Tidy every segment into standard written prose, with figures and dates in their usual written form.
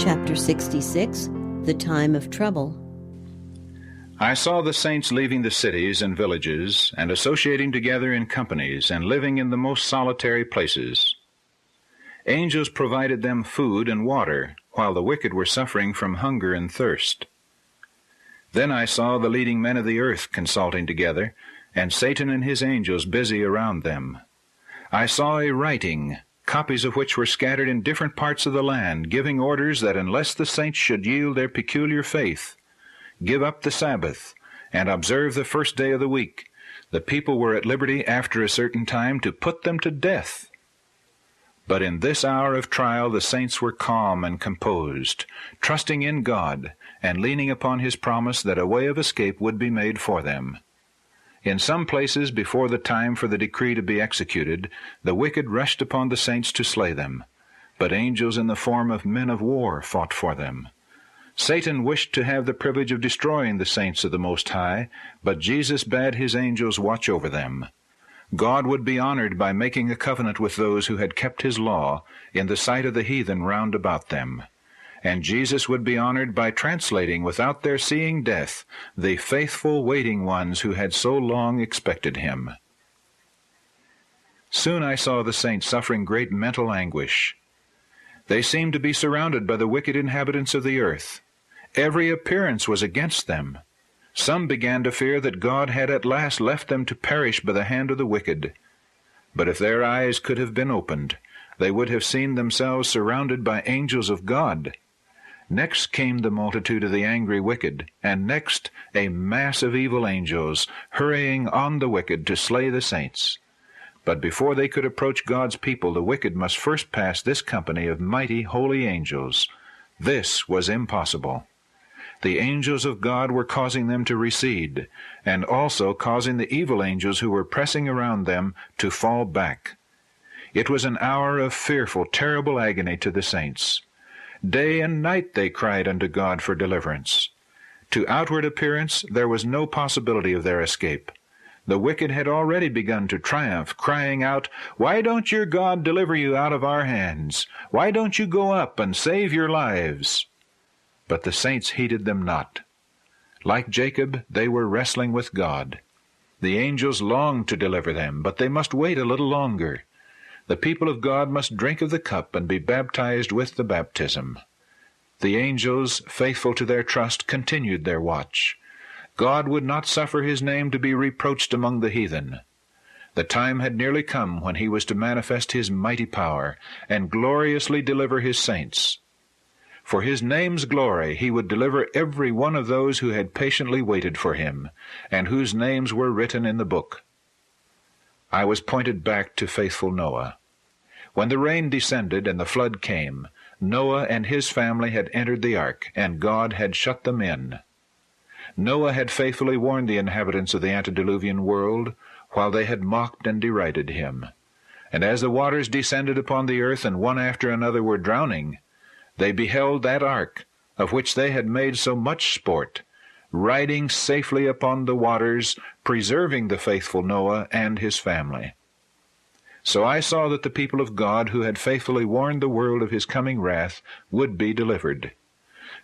Chapter 66, The Time of Trouble. I saw the saints leaving the cities and villages, and associating together in companies, and living in the most solitary places. Angels provided them food and water, while the wicked were suffering from hunger and thirst. Then I saw the leading men of the earth consulting together, and Satan and his angels busy around them. I saw a writing, copies of which were scattered in different parts of the land, giving orders that unless the saints should yield their peculiar faith, give up the Sabbath, and observe the first day of the week, the people were at liberty after a certain time to put them to death. But in this hour of trial the saints were calm and composed, trusting in God, and leaning upon His promise that a way of escape would be made for them. In some places, before the time for the decree to be executed, the wicked rushed upon the saints to slay them, but angels in the form of men of war fought for them. Satan wished to have the privilege of destroying the saints of the Most High, but Jesus bade His angels watch over them. God would be honored by making a covenant with those who had kept His law in the sight of the heathen round about them. And Jesus would be honored by translating without their seeing death the faithful waiting ones who had so long expected Him. Soon I saw the saints suffering great mental anguish. They seemed to be surrounded by the wicked inhabitants of the earth. Every appearance was against them. Some began to fear that God had at last left them to perish by the hand of the wicked. But if their eyes could have been opened, they would have seen themselves surrounded by angels of God. Next came the multitude of the angry wicked, and next a mass of evil angels, hurrying on the wicked to slay the saints. But before they could approach God's people, the wicked must first pass this company of mighty holy angels. This was impossible. The angels of God were causing them to recede, and also causing the evil angels who were pressing around them to fall back. It was an hour of fearful, terrible agony to the saints. Day and night they cried unto God for deliverance. To outward appearance there was no possibility of their escape. The wicked had already begun to triumph, crying out, "Why don't your God deliver you out of our hands? Why don't you go up and save your lives?" But the saints heeded them not. Like Jacob, they were wrestling with God. The angels longed to deliver them, but they must wait a little longer. The people of God must drink of the cup and be baptized with the baptism. The angels, faithful to their trust, continued their watch. God would not suffer His name to be reproached among the heathen. The time had nearly come when He was to manifest His mighty power and gloriously deliver His saints. For His name's glory He would deliver every one of those who had patiently waited for Him, and whose names were written in the book. I was pointed back to faithful Noah. When the rain descended and the flood came, Noah and his family had entered the ark, and God had shut them in. Noah had faithfully warned the inhabitants of the antediluvian world, while they had mocked and derided him. And as the waters descended upon the earth, and one after another were drowning, they beheld that ark, of which they had made so much sport, riding safely upon the waters, preserving the faithful Noah and his family. So I saw that the people of God, who had faithfully warned the world of His coming wrath, would be delivered.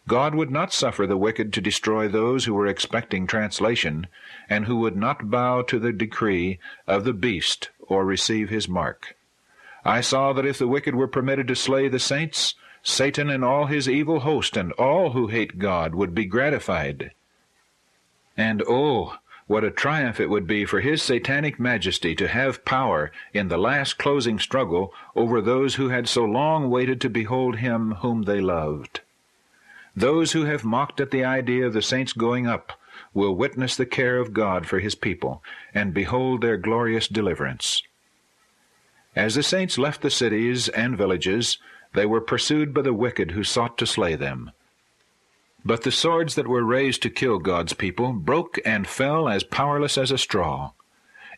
God would not suffer the wicked to destroy those who were expecting translation, and who would not bow to the decree of the beast or receive his mark. I saw that if the wicked were permitted to slay the saints, Satan and all his evil host and all who hate God would be gratified. And oh, what a triumph it would be for His satanic majesty to have power in the last closing struggle over those who had so long waited to behold Him whom they loved. Those who have mocked at the idea of the saints going up will witness the care of God for His people, and behold their glorious deliverance. As the saints left the cities and villages, they were pursued by the wicked who sought to slay them. But the swords that were raised to kill God's people broke and fell as powerless as a straw.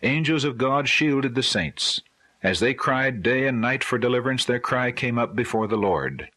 Angels of God shielded the saints. As they cried day and night for deliverance, their cry came up before the Lord.